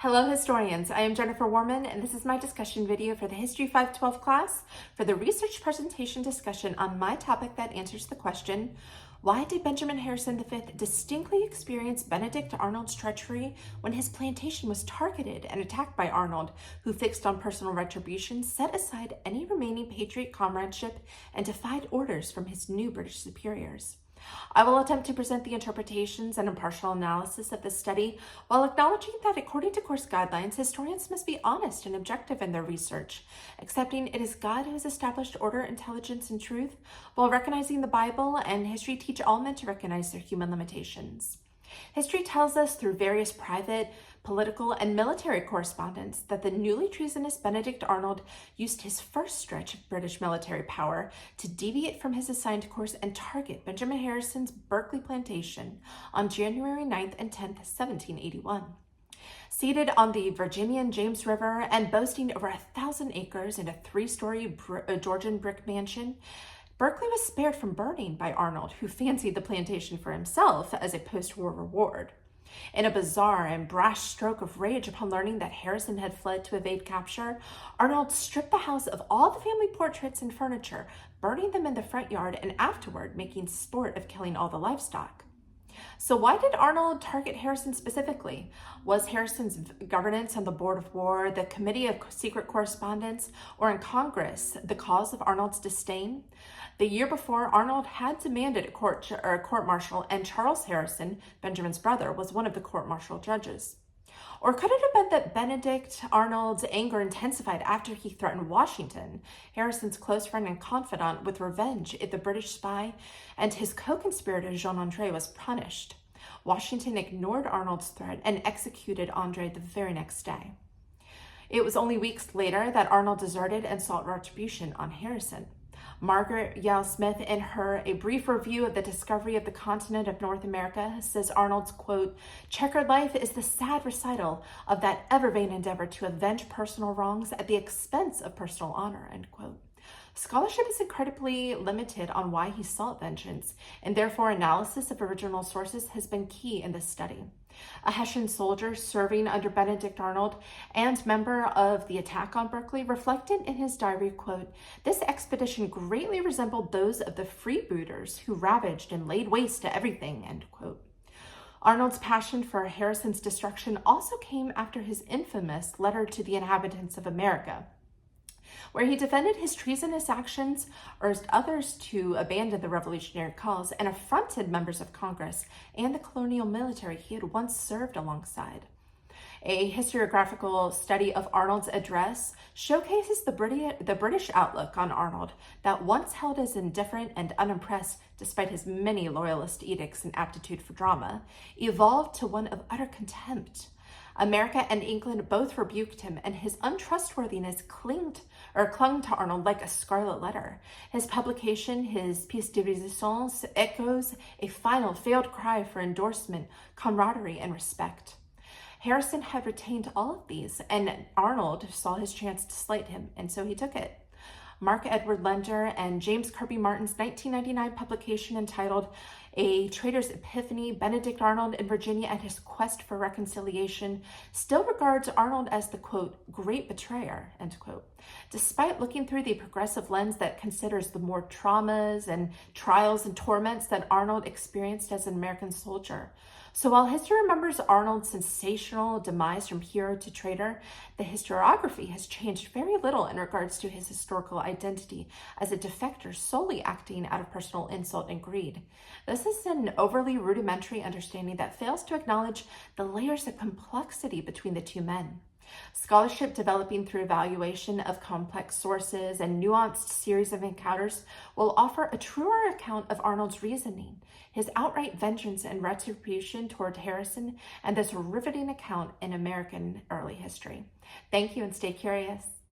Hello historians, I am Jennifer Worman and this is my discussion video for the History 512 class for the research presentation discussion on my topic that answers the question, why did Benjamin Harrison V distinctly experience Benedict Arnold's treachery when his plantation was targeted and attacked by Arnold, who fixed on personal retribution, set aside any remaining patriot comradeship, and defied orders from his new British superiors? I will attempt to present the interpretations and impartial analysis of this study while acknowledging that according to course guidelines, historians must be honest and objective in their research, accepting it is God who has established order, intelligence, and truth, while recognizing the Bible and history teach all men to recognize their human limitations. History tells us through various private, political, and military correspondence that the newly treasonous Benedict Arnold used his first stretch of British military power to deviate from his assigned course and target Benjamin Harrison's Berkeley Plantation on January 9th and 10th, 1781. Seated on the Virginian James River and boasting over 1,000 acres and a 3-story Georgian brick mansion, Berkeley was spared from burning by Arnold, who fancied the plantation for himself as a post-war reward. In a bizarre and brash stroke of rage upon learning that Harrison had fled to evade capture, Arnold stripped the house of all the family portraits and furniture, burning them in the front yard and afterward making sport of killing all the livestock. So why did Arnold target Harrison specifically? Was Harrison's governance on the Board of War, the Committee of Secret Correspondence, or in Congress the cause of Arnold's disdain? The year before, Arnold had demanded a court-martial, and Charles Harrison, Benjamin's brother, was one of the court-martial judges. Or could it have been that Benedict Arnold's anger intensified after he threatened Washington, Harrison's close friend and confidant, with revenge if the British spy and his co-conspirator Jean-André was punished? Washington ignored Arnold's threat and executed André the very next day. It was only weeks later that Arnold deserted and sought retribution on Harrison. Margaret Yale Smith, in her A Brief Review of the Discovery of the Continent of North America, says Arnold's, quote, checkered life is the sad recital of that ever-vain endeavor to avenge personal wrongs at the expense of personal honor, end quote. Scholarship is incredibly limited on why he sought vengeance, and therefore analysis of original sources has been key in this study. A Hessian soldier serving under Benedict Arnold and member of the attack on Berkeley reflected in his diary, quote, this expedition greatly resembled those of the freebooters who ravaged and laid waste to everything, end quote. Arnold's passion for Harrison's destruction also came after his infamous letter to the inhabitants of America, where he defended his treasonous actions, urged others to abandon the revolutionary cause, and affronted members of Congress and the colonial military he had once served alongside. A historiographical study of Arnold's address showcases the British outlook on Arnold that once held as indifferent and unimpressed despite his many loyalist edicts and aptitude for drama, evolved to one of utter contempt. America and England both rebuked him, and his untrustworthiness clung to Arnold like a scarlet letter. His publication, his pièce de résistance, echoes a final failed cry for endorsement, camaraderie, and respect. Harrison had retained all of these, and Arnold saw his chance to slight him, and so he took it. Mark Edward Lender and James Kirby Martin's 1999 publication entitled A Traitor's Epiphany, Benedict Arnold in Virginia and His Quest for Reconciliation still regards Arnold as the, quote, great betrayer, end quote, despite looking through the progressive lens that considers the more traumas and trials and torments that Arnold experienced as an American soldier. So while history remembers Arnold's sensational demise from hero to traitor, the historiography has changed very little in regards to his historical identity as a defector solely acting out of personal insult and greed. This is an overly rudimentary understanding that fails to acknowledge the layers of complexity between the two men. Scholarship developing through evaluation of complex sources and nuanced series of encounters will offer a truer account of Arnold's reasoning, his outright vengeance and retribution toward Harrison, and this riveting account in American early history. Thank you and stay curious.